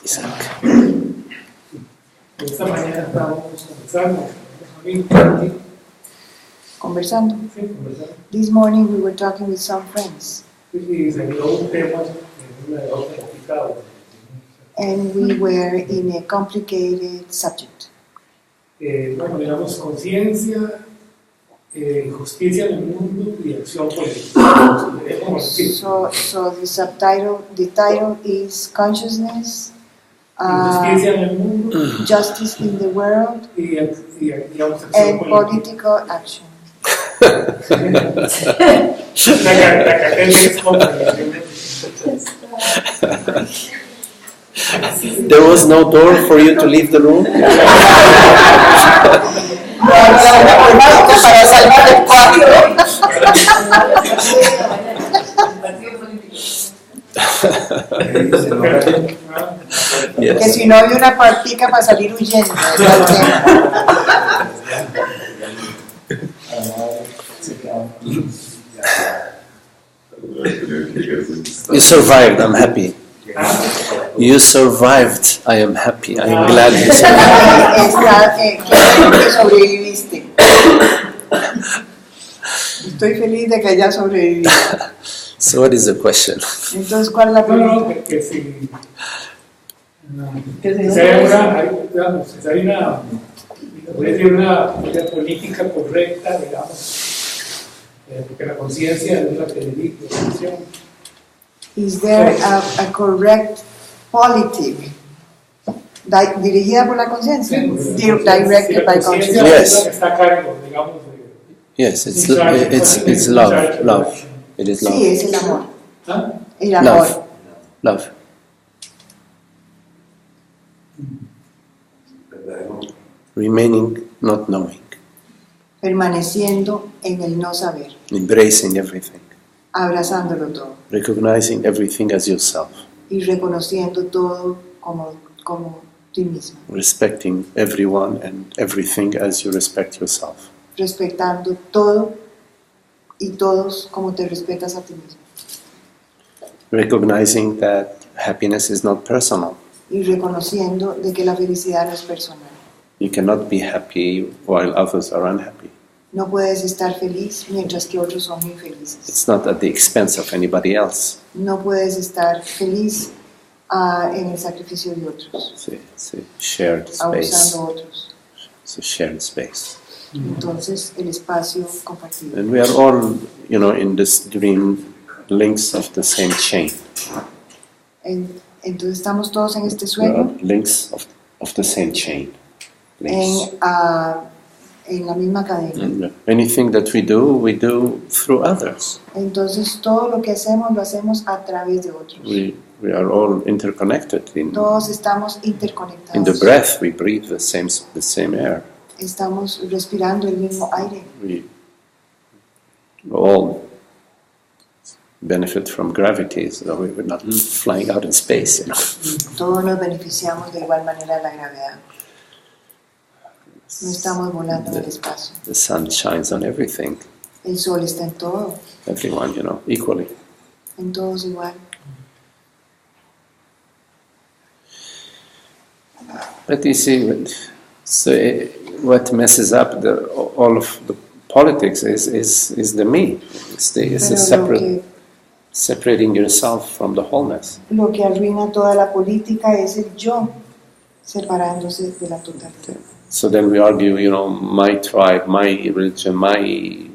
Isaac. Esta mañana estábamos conversando. Sí, conversando. This morning we were talking with some friends. Y salió un tema complicado. And we were in a complicated subject. Bueno, digamos, conciencia, justicia en el mundo y acción política. So the title is Consciousness, Justicia en el mundo, Justice in the World, digamos, and acción Political Action. There was no door for you to leave the room? Yes. Que si no hay una partica para salir huyendo. You survived, I'm happy. You survived, I am happy. I am glad you survived. Que sobreviviste. Estoy feliz de que hayas sobrevivido. So what is the question? Entonces, ¿cuál es la pregunta? Que si hay una política correcta, digamos, porque la conciencia es la que dirige la acción. Is there a correct politic dirigida por la conciencia? Directed by consciousness. Yes. Yes, it's love. Love. It is love. Sí, es el amor. ¿Ah? El amor. Love. Remaining not knowing. Permaneciendo en el no saber. Embracing everything. Abrazándolo todo. Recognizing everything as yourself. Y reconociendo todo como ti mismo. Respecting everyone and everything as you respect yourself. Respetando todo y todos como te respetas a ti mismo. Recognizing that happiness is not personal. Y reconociendo de que la felicidad no es personal. You cannot be happy while others are unhappy. No puedes estar feliz mientras que otros son infelices. It's not at the expense of anybody else. No puedes estar feliz en el sacrificio de otros. It's a shared space. Abusando a otros. It's a shared space. Entonces el espacio compartido. And we are all, in this dream, links of the same chain. Entonces estamos todos en este We are sueño. links of the same chain. Links. En la misma cadena. And anything that we do through others. Entonces todo lo que hacemos lo hacemos a través de otros. We are all interconnected. Todos estamos In interconectados. the breath, we breathe the same air. Estamos respirando el mismo aire. We all benefit from gravity, so we're not flying out in space. Todos nos beneficiamos de igual manera de la gravedad. No estamos volando en el espacio. The sun shines on everything. El sol está en todo, Everyone, equally. en todos igual. But you see, what messes up all of the politics is the me. It's the separating yourself from the wholeness. Lo que arruina toda la política es el yo, separándose de la totalidad. So then we argue, my tribe, my religion, my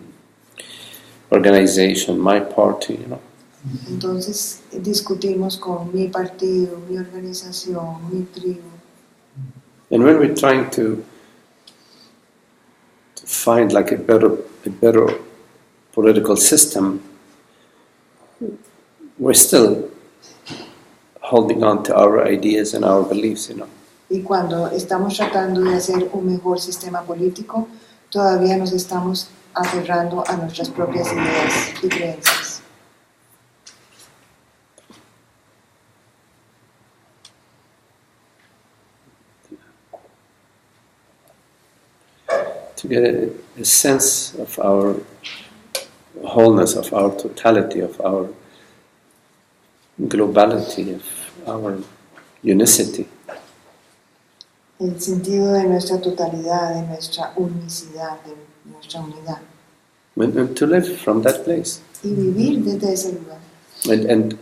organization, my party, Entonces discutimos con mi partido, mi organización, mi tribu. And when we're trying to find like a better political system, we're still holding on to our ideas and our beliefs, Y cuando estamos tratando de hacer un mejor sistema político, todavía nos estamos aferrando a nuestras propias ideas y creencias. To get a sense of our wholeness, of our totality, of our globality, of our unicity. El sentido de nuestra totalidad, de nuestra unicidad, de nuestra unidad. And to live from that place. Y vivir desde ese lugar. And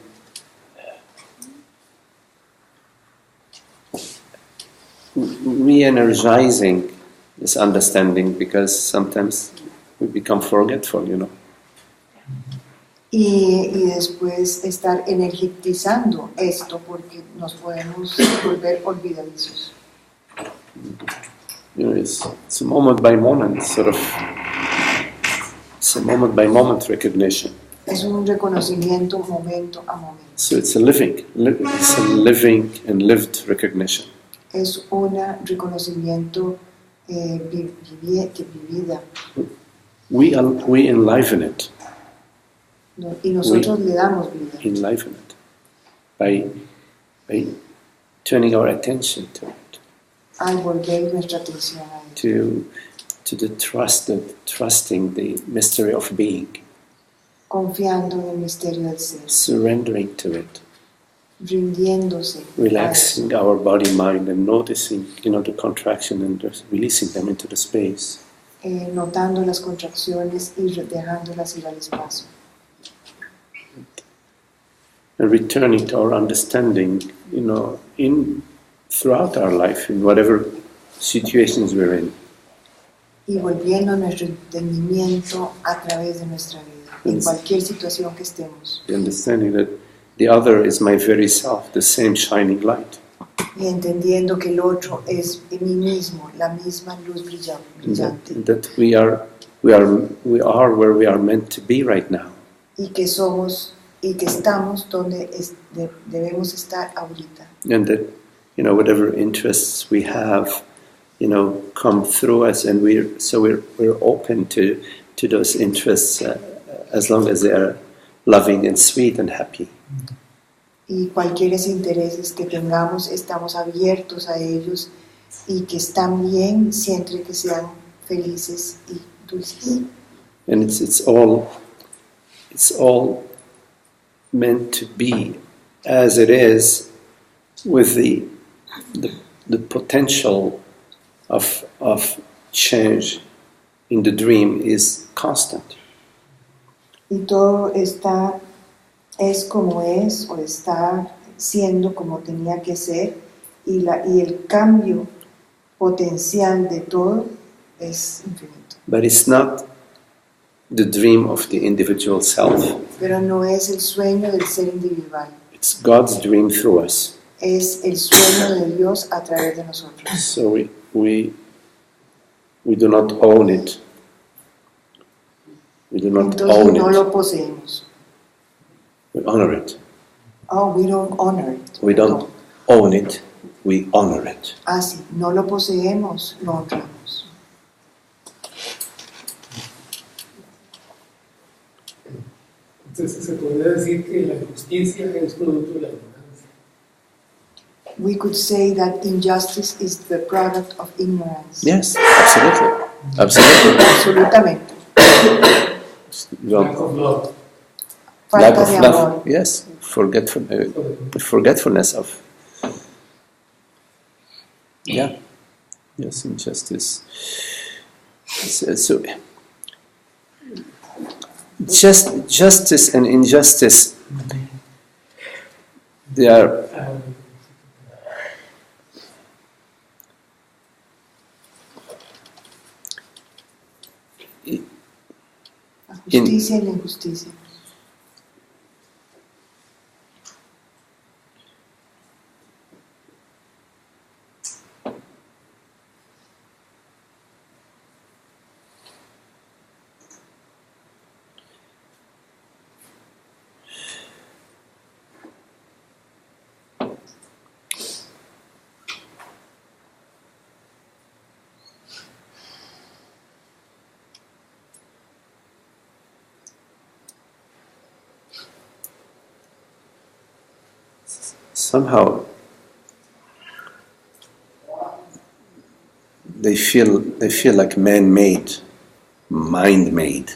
re-energizing this understanding, because sometimes we become forgetful, Y después estar energizando esto porque nos podemos volver olvidadizos. It's a moment by moment, it's a moment by moment recognition. Es un reconocimiento momento a momento. So it's a living and lived recognition. Es un reconocimiento vivida. We enliven it. Y nosotros le damos vida. Enliven it by turning our attention to it. Al volver nuestra atención a él. To the trusting the mystery of being. Confiando en el misterio del ser. Surrendering to it. Rindiéndose. Relaxing our body, mind, and noticing, the contraction and just releasing them into the space. Notando las contracciones y dejándolas ir al espacio. And returning to our understanding, throughout our life, in whatever situations we're in. Y volviendo a nuestro entendimiento a través de nuestra vida, en cualquier situación que estemos. The understanding that the other is my very self, the same shining light. Y entendiendo que el otro es mí mismo, la misma luz brillante. That we are where we are meant to be right now. Y que somos y que estamos donde debemos estar ahorita. And that whatever interests we have, come through us, and we're open to those interests as long as they are loving and sweet and happy. Y cualquier intereses que tengamos, estamos abiertos a ellos y que están bien siempre que sean felices y dulces. And it's all meant to be as it is, with the potential of change in the dream is constant. Y todo es como es, o está siendo como tenía que ser, y el cambio potencial de todo es infinito. But it's not the dream of the individual self. Pero no es el sueño del ser individual. It's God's dream through us. Es el sueño de Dios a través de nosotros. So we do not own it. We do not Entonces own no it. lo poseemos. We honor it. Oh, we don't honor it. We don't own it. We honor it. Ah, sí, no lo poseemos, lo honramos. Entonces se podría decir que la justicia es producto de la ignorancia. We could say that injustice is the product of ignorance. Yes, absolutely. Absolutely. Absolutamente. Lack of love. Lack Falta of de love. amor. Yes, forgetfulness of. Yeah. Yes, injustice. So justice and injustice, they are La justicia y la injusticia. somehow they feel like man-made, mind-made.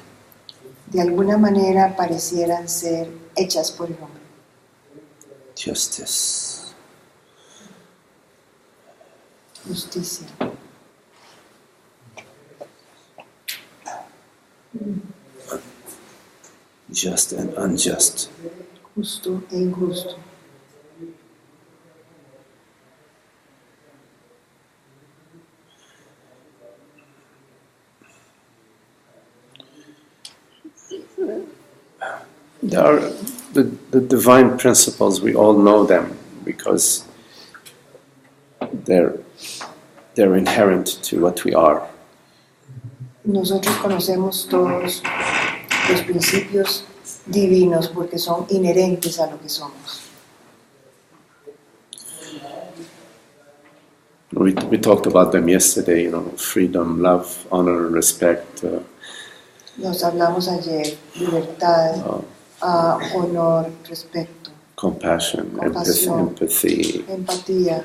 de alguna manera parecieran ser hechas por el hombre. Justice. Justicia. Just and unjust. Justo e injusto. There are the divine principles, we all know them because they're inherent to what we are. Nosotros conocemos todos los principios divinos porque son inherentes a lo que somos. We talked about them yesterday, freedom, love, honor, respect. Nos hablamos ayer, libertad, honor, respeto, Compassion, compasión, empathy, empatía,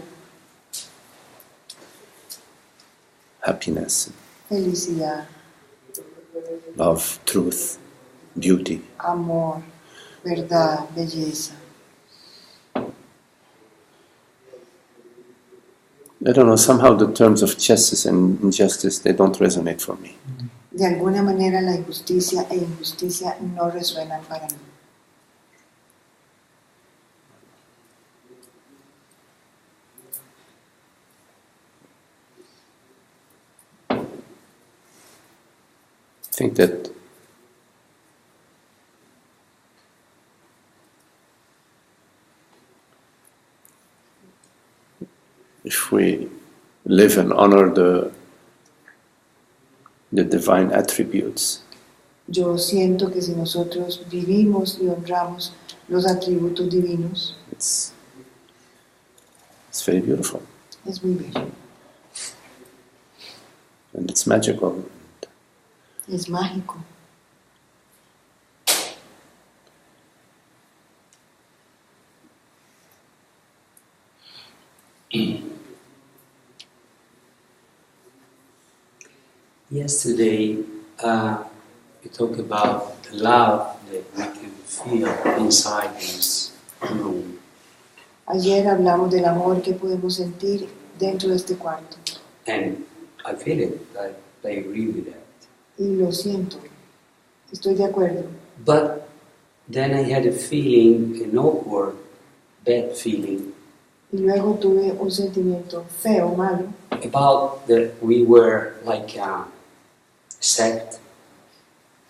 happiness, felicidad, love, truth, beauty. amor, verdad, belleza. I don't know, somehow the terms of justice and injustice, they don't resonate for me. De alguna manera la injusticia e injusticia no resuenan para mí. I think that if we live and honor the divine attributes, Yo siento que si nosotros vivimos y honramos los atributos divinos, it's very beautiful es muy bello, and it's magical. es mágico. Yesterday, we talked about the love that we can feel inside this room. Ayer hablamos del amor que podemos sentir dentro de este cuarto. And I feel it, I agree with that. Y lo siento, estoy de acuerdo. But then I had a feeling, an awkward, bad feeling, Y luego tuve un sentimiento feo, malo, about that we were like a sect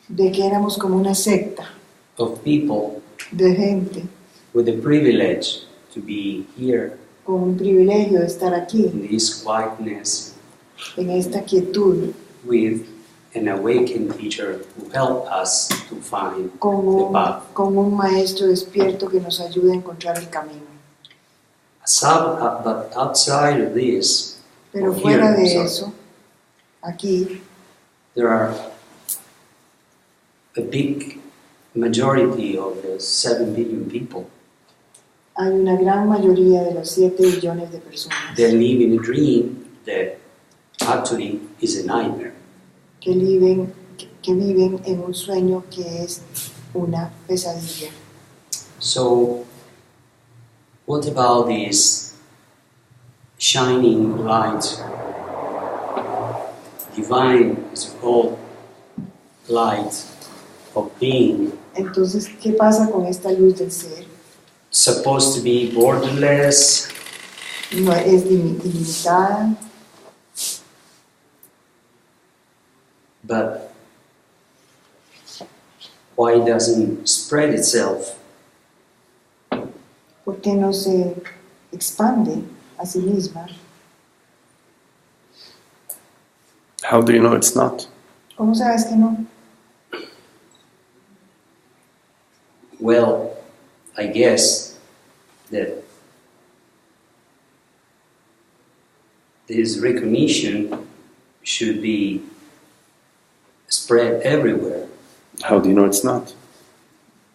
de que éramos como una secta of people de gente with the privilege to be here con un privilegio de estar aquí, in this quietness en esta quietud, with an awakened teacher who helped us to find con the path. un maestro despierto que nos ayude a encontrar el camino. But outside of this, Pero or fuera here, de sorry, eso, aquí there are a big majority of the 7 billion people hay una gran mayoría de los 7 billones de personas that live in a dream that actually is a nightmare. que viven en un sueño que es una pesadilla. So, what about this shining light, divine, so-called light of being, Entonces, ¿qué pasa con esta luz del ser? supposed to be borderless, No es ilimitada, but why doesn't spread itself? ¿por qué no se expande a sí misma? How do you know it's not? ¿Cómo sabes que no? Well, I guess that this recognition should be spread everywhere. How do you know it's not?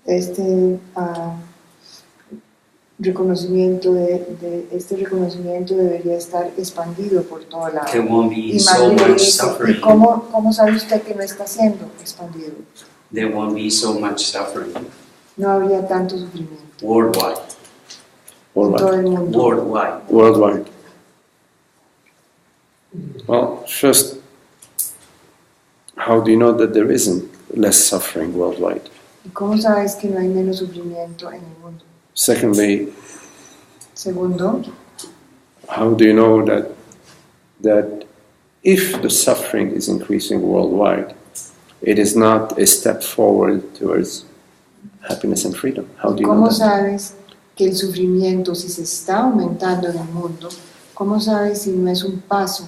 Este reconocimiento este reconocimiento debería estar expandido por todo lado. There won't be Y so Maggie le much dice, ¿y suffering. cómo sabe usted que no está siendo expandido? there won't be so much suffering no habría tanto sufrimiento worldwide. en todo el mundo. Worldwide. Worldwide. Well, first, how do you know that there isn't less suffering worldwide? ¿Y cómo sabes que no hay menos sufrimiento en el mundo? Secondly, Segundo, how do you know that if the suffering is increasing worldwide, it is not a step forward towards happiness and freedom? How do you know ¿cómo that? sabes que el sufrimiento, si se está aumentando en el mundo, cómo sabes si no es un paso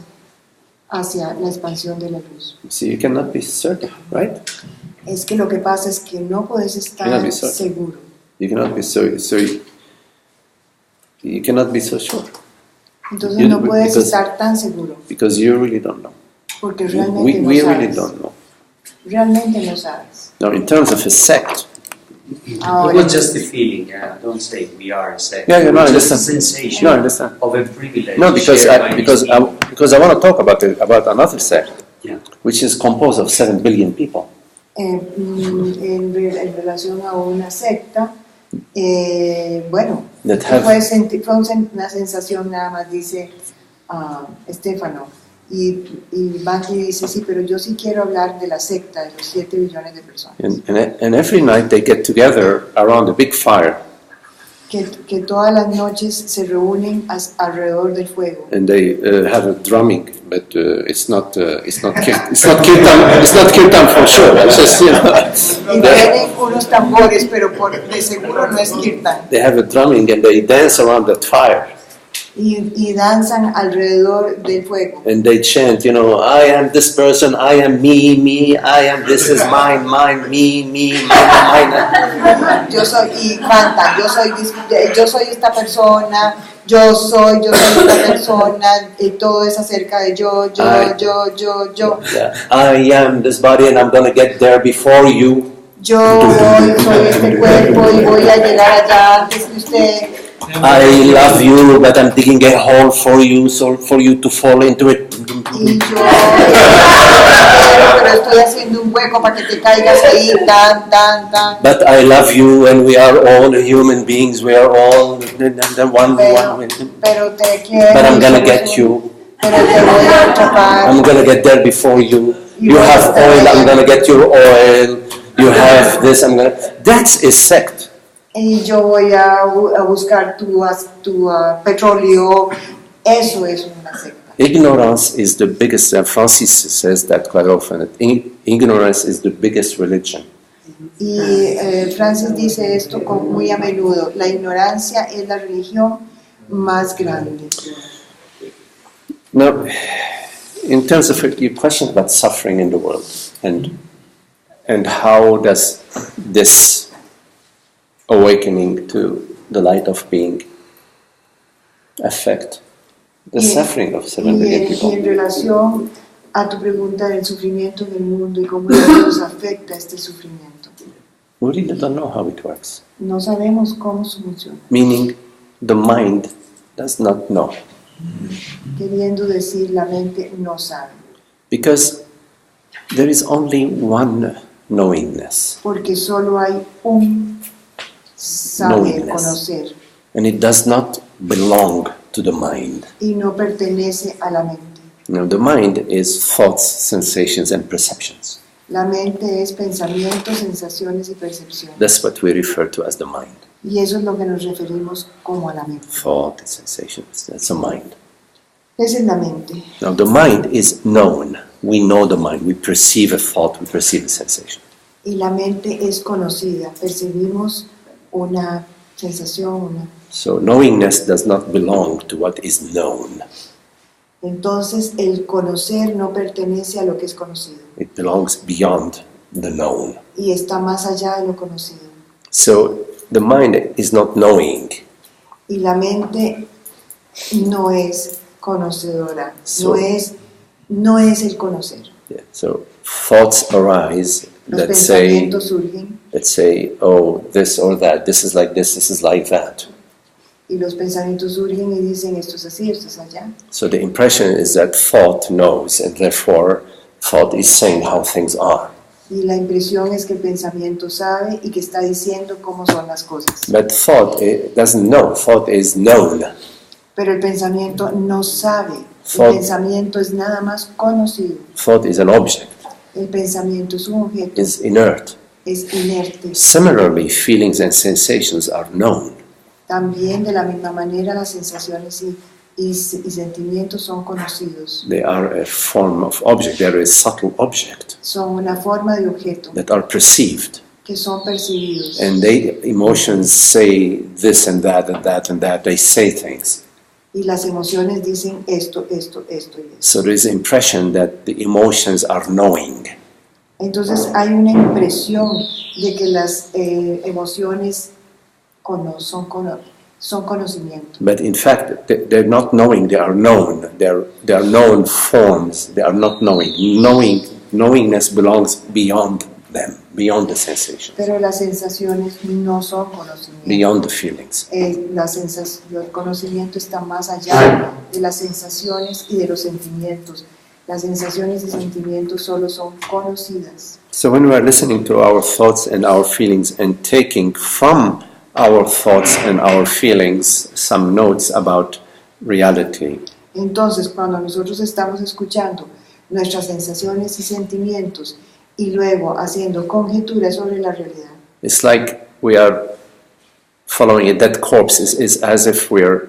hacia la expansión de la luz? See, you cannot be certain, right? Es que lo que pasa es que no puedes estar Cannot be certain. seguro. You cannot be you cannot be so sure Entonces You- no puedes because- estar tan seguro, because you really don't know. porque We realmente no really sabes. don't know. Realmente no sabes. Now, in terms of a sect, It Ahora, was just a feeling. Don't say we are a sect. Yeah, no, I It was just a understand. sensation No, I understand. of a privilege. No, because shared by these people. I want to talk about another sect, Yeah. which is composed of 7 billion people. en relación a una secta, bueno, That que have- fue una sensación nada más, dice Estefano. Y Banky dice, sí, pero yo sí quiero hablar de la secta de los 7 billones de personas. And every night they get together around a big fire Que todas las noches se reúnen alrededor del fuego. and they have a drumming, but it's not kirtan for sure. It's just, Y tienen unos tambores, pero de seguro no es kirtan. they have a drumming and they dance around that fire Y danzan alrededor del fuego. and they chant, I am this person, I am me, I am this is mine, me, mine. Yo soy, y cantan, yo soy esta persona, yo soy esta persona, y todo es acerca de yo. Yeah. I am this body and I'm going to get there before you. Yo soy este cuerpo y voy a llegar allá antes que usted. I love you, but I'm digging a hole for you, so for you to fall into it. Y yo pero estoy haciendo un hueco para que te caigas ahí, tan. But I love you, and we are all human beings. We are all the one. Pero te quiero. But I'm gonna get you. Pero te voy a atrapar. I'm gonna get there before you. You have oil. I'm gonna get your oil. You have this. That's a sect. Y yo voy a buscar tu petróleo. Eso es una secta. Ignorance is the biggest. Francis says that quite often. That ignorance is the biggest religion. Y Francis dice esto muy a menudo: la ignorancia es la religión más grande. Now, in terms of your question about suffering in the world, and how does this awakening to the light of being affect the suffering of 7 billion Y en people? relación a tu pregunta del sufrimiento en el mundo y cómo nos afecta este sufrimiento, We really don't know how it works. no sabemos cómo funciona. Meaning, the mind does not know. Queriendo decir, la mente no sabe. Because there is only one knowingness, Porque solo hay un saber, Knowingness. conocer, and it does not belong to the mind. y no pertenece a la mente. Now, the mind is thoughts, sensations, and perceptions. La mente es pensamientos, sensaciones y percepciones. That's what we refer to as the mind. Y eso es lo que nos referimos como a la mente. Thought, sensations, that's a mind. Esa es la mente. Now, the mind is known. We know the mind. We perceive a thought, we perceive a sensation. Y la mente es conocida. Percibimos una sensación, So, knowingness does not belong to what is known. Entonces, el conocer no pertenece a lo que es conocido. It belongs beyond the known. Y está más allá de lo conocido. So, the mind is not knowing. Y la mente no es conocedora. So- No es el conocer. Yeah. So, thoughts arise Los that say, pensamientos surgen oh, this or that, this is like this is like that. y los pensamientos surgen y dicen esto es así, esto es allá. So the impression is that thought knows, and therefore thought is saying how things are. Y la impresión es que el pensamiento sabe y que está diciendo cómo son las cosas. But thought doesn't know. Thought is known. Pero el pensamiento no sabe. Thought- El pensamiento es nada más conocido. Thought is an object. El pensamiento es un objeto, Is inert. es inerte. Similarly, feelings and sensations are known. También de la misma manera las sensaciones y sentimientos son conocidos. They are a form of object. They are a subtle object Son una forma de objeto that are perceived. que son percibidos. And emotions say this and that and that and that. They say things. Y las emociones dicen esto, esto, esto y esto. So there is the impression that the emotions are knowing. Entonces hay una impresión de que las emociones son conocimiento. But in fact, they're not knowing, they are known. They are known forms. They are not knowing. Knowingness belongs beyond them, beyond the sensation, Pero las sensaciones no son conocimiento. beyond the feelings. El conocimiento está más allá de las sensaciones y de los sentimientos. Las sensaciones y sentimientos solo son conocidas. So when we are listening to our thoughts and our feelings and taking from our thoughts and our feelings some notes about reality, Entonces, cuando nosotros estamos escuchando nuestras sensaciones y sentimientos y luego haciendo conjeturas sobre la realidad, it's like we are following a dead corpse. It's as if we are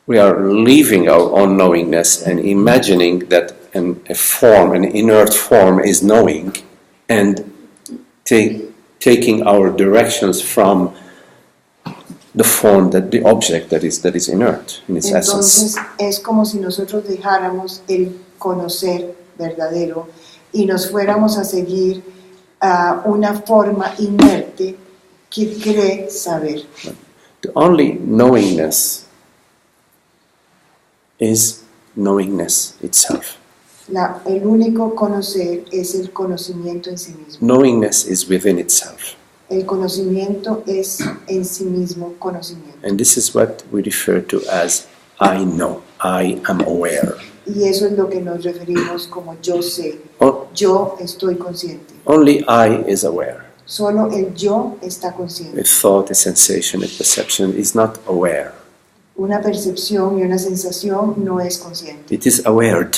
leaving our own knowingness and imagining that an inert form is knowing, and taking our directions from the form, the object that is inert in its essence. entonces es como si nosotros dejáramos el conocer verdadero y nos fuéramos a seguir una forma inerte que cree saber. The only knowingness is knowingness itself. El único conocer es el conocimiento en sí mismo. Knowingness is within itself. El conocimiento es en sí mismo conocimiento. And this is what we refer to as I know, I am aware. Y eso es lo que nos referimos como yo sé, yo estoy consciente. Only I is aware. Solo el yo está consciente. A thought, a sensation, a perception is not aware. Una percepción y una sensación no es consciente. It is awared.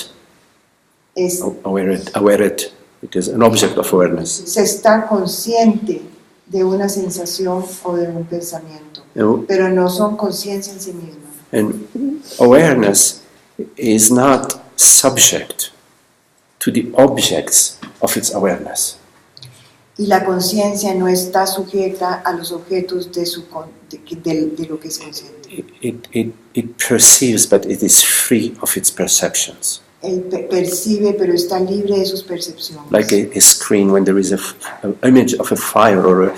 Es, Awared. It is an object of awareness. se está consciente de una sensación o de un pensamiento, pero no son conciencia en sí misma. And awareness is not subject to the objects of its awareness. Y la conciencia no está sujeta a los objetos de lo que es consciente. It perceives, but it is free of its perceptions. Él percibe, pero está libre de sus percepciones. Like a screen, when there is an image of a fire or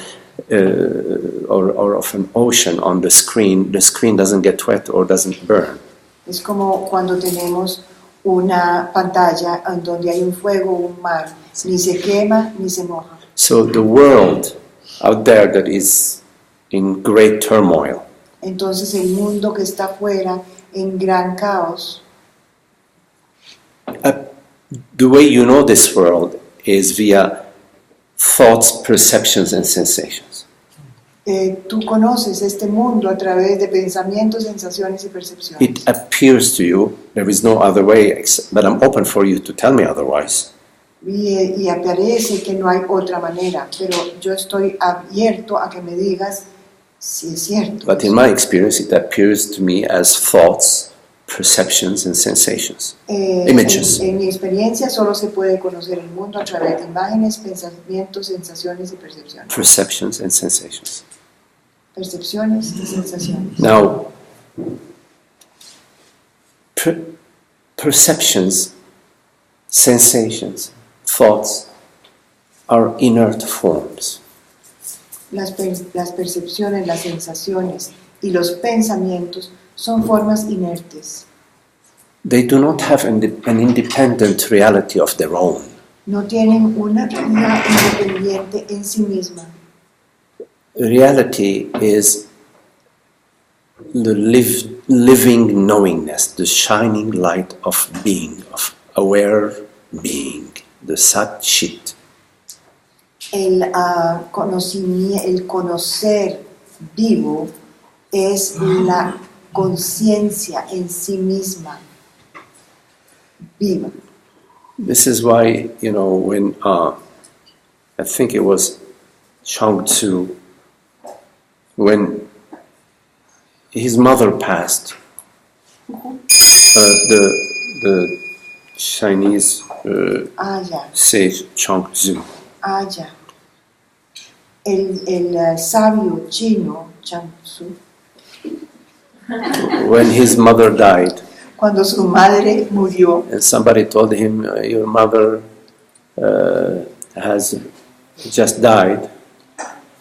of an ocean on the screen doesn't get wet or doesn't burn. Es como cuando tenemos una pantalla en donde hay un fuego o un mar, ni se quema ni se moja. So the world out there that is in great turmoil, Entonces el mundo que está afuera en gran caos, the way you know this world is via thoughts, perceptions, and sensations. Tú conoces este mundo a través de pensamientos, sensaciones y percepciones. It appears to you there is no other way, but I'm open for you to tell me otherwise. Y aparece que no hay otra manera, pero yo estoy abierto a que me digas si es cierto. But in my experience, it appears to me as thoughts, perceptions, and sensations. Images. En mi experiencia solo se puede conocer el mundo a través de imágenes, pensamientos, sensaciones y percepciones. Perceptions and sensations. Percepciones y sensaciones. Now, perceptions, sensations, thoughts are inert forms. Las percepciones, las sensaciones y los pensamientos son formas inertes. They do not have an independent reality of their own. No tienen una realidad independiente en sí misma. Reality is the living knowingness, the shining light of being, of aware being, the Sat Chit. el conocer vivo es la conciencia en sí misma viva. This is why, when I think it was Chuang Tzu, when his mother passed, the Chinese sage Chuang Tzu, el sabio chino Chuang Tzu, when his mother died, cuando su madre murió, and somebody told him, your mother has just died,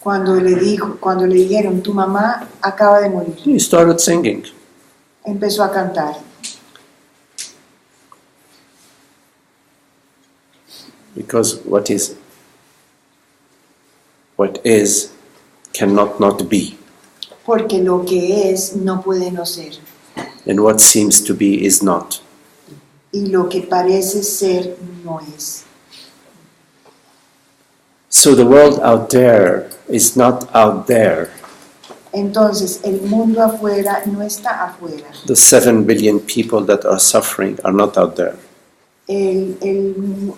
cuando le dijeron, tu mamá acaba de morir, he started singing. empezó a cantar. Because what is cannot not be. Porque lo que es no puede no ser. And what seems to be is not. Y lo que parece ser no es. So the world out there is not out there. Entonces el mundo afuera no está afuera. The 7 billion people that are suffering are not out there.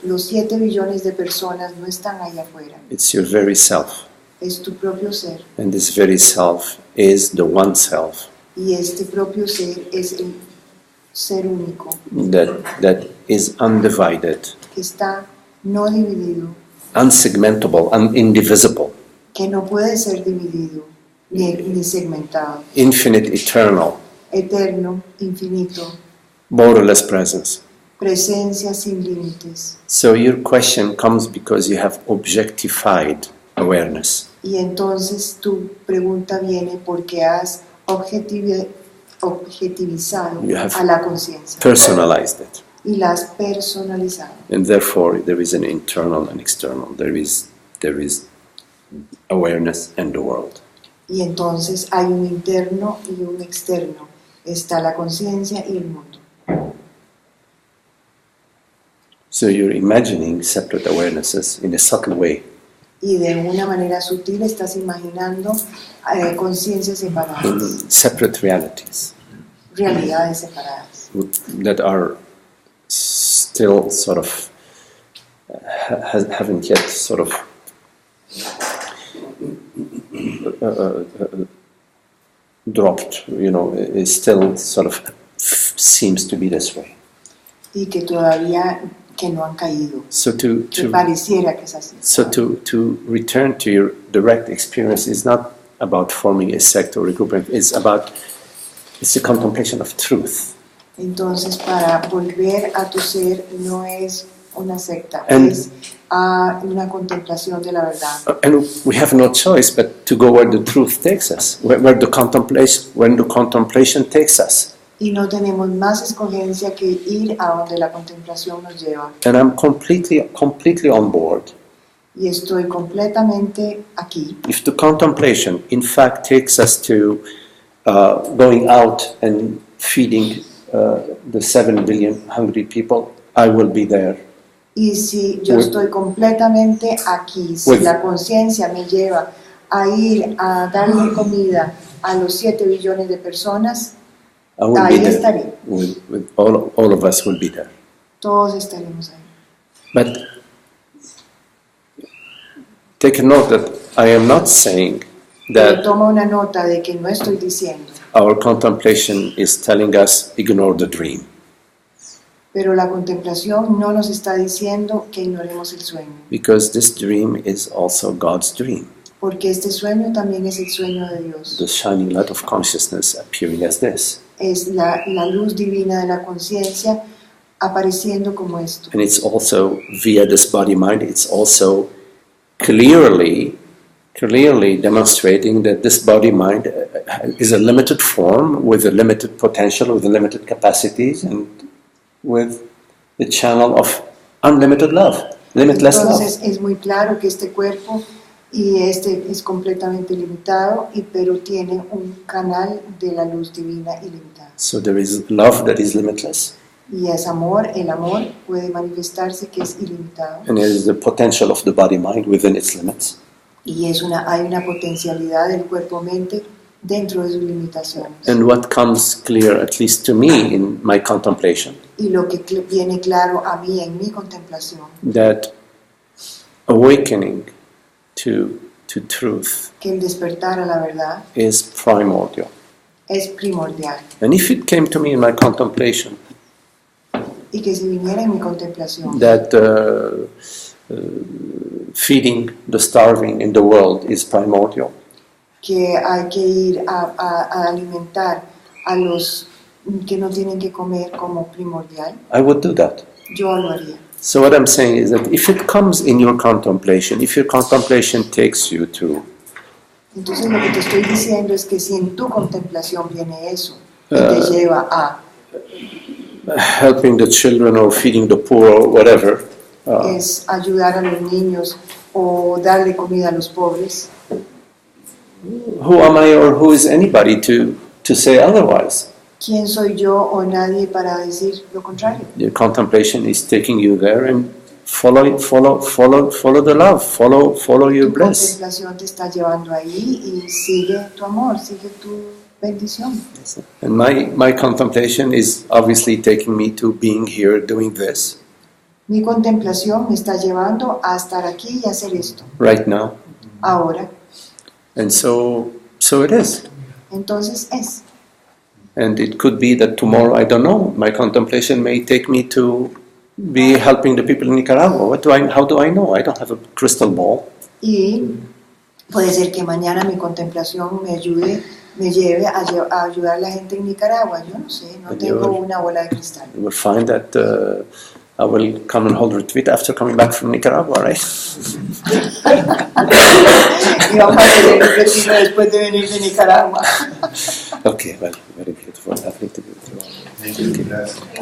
Los 7 billones de personas no están allá afuera. It's your very self. Es tu propio ser. And this very self is the one self. Y este propio ser es el ser único. That is undivided. Que está no dividido. Unsegmentable, indivisible. Que no puede ser dividido ni segmentado. Infinite, eternal. Eterno, infinito. Borderless presence. Presencia sin límites. So your question comes because you have objectified awareness. Y entonces tu pregunta viene porque has objetivizado a la conciencia. Personalized it. Y la has personalizado. And therefore there is an internal and external. There is awareness and the world. Y entonces hay un interno y un externo. Está la conciencia y el mundo. So you're imagining separate awarenesses in a subtle way. Y de una manera sutil estás imaginando conciencias separadas. Separate realities. Realidades separadas. That are still sort of haven't yet sort of dropped. It still sort of seems to be this way. Y que todavía que no han caído. Que pareciera que es así. So to return to your direct experience is not about forming a sect or a group. It's a contemplation of truth. Entonces para volver a tu ser no es una secta, es una contemplación de la verdad. And we have no choice but to go where the truth takes us, where the contemplation takes us. Y no tenemos más escogencia que ir a donde la contemplación nos lleva. And I'm completely on board. Y estoy completamente aquí. If the contemplation, in fact, takes us to going out and feeding the 7 billion hungry people, I will be there. Y si yo estoy completamente aquí, si la conciencia me lleva a ir a darle comida a los 7 billones de personas, ahí estaré. With all of us will be there. Todos estaremos ahí. But take a note that I am not saying that toma una nota de que no estoy diciendo. Our contemplation is telling us ignore the dream. Pero la contemplación no nos está diciendo que ignoremos el sueño. Because this dream is also God's dream. Porque este sueño también es el sueño de Dios. The shining light of consciousness appearing as this. Es la luz divina de la conciencia apareciendo como esto. And it's also via this body-mind, it's also clearly demonstrating that this body-mind is a limited form with a limited potential, with limited capacities, and with the channel of unlimited love, limitless love. Entonces es muy claro que este cuerpo y este es completamente limitado, pero tiene un canal de la luz divina ilimitada. So there is love that is limitless. Y es amor, el amor puede manifestarse que es ilimitado. And it is the potential of the body-mind within its limits. Y hay una potencialidad del cuerpo-mente dentro de sus limitaciones. And what comes clear, at least to me in my contemplation, Y lo que viene claro a mí en mi contemplación, that awakening to truth que el despertar a la verdad is primordial. es primordial. And if it came to me in my contemplation Y que si viniera en mi contemplación, that feeding the starving in the world is primordial, que hay que ir a alimentar a los que no tienen que comer como primordial, I would do that. yo lo haría. So what I'm saying is that if it comes in your contemplation, if your contemplation takes you to Entonces lo que te estoy diciendo es que si en tu contemplación viene eso y te lleva a helping the children or feeding the poor or whatever, es ayudar a los niños o darle comida a los pobres, who am I or who is anybody to say otherwise? ¿quién soy yo o nadie para decir lo contrario? Your contemplation is taking you there, and follow the love, follow your Tu bliss. contemplación te está llevando ahí y sigue tu amor, sigue tu bendición. And my contemplation is obviously taking me to being here doing this Mi contemplación me está llevando a estar aquí y hacer esto, right now. ahora. And so it is. Entonces es. And it could be that tomorrow, I don't know, my contemplation may take me to be helping the people in Nicaragua. How do I know? I don't have a crystal ball. Y puede ser que mañana mi contemplación me lleve a ayudar a la gente en Nicaragua. Yo no sé, no tengo una bola de cristal. You will find that I will come and hold retreat after coming back from Nicaragua, right? Y vamos a hacer el retiro después de venir de Nicaragua. Okay, well, very beautiful. Lovely to be with you all. Thank you.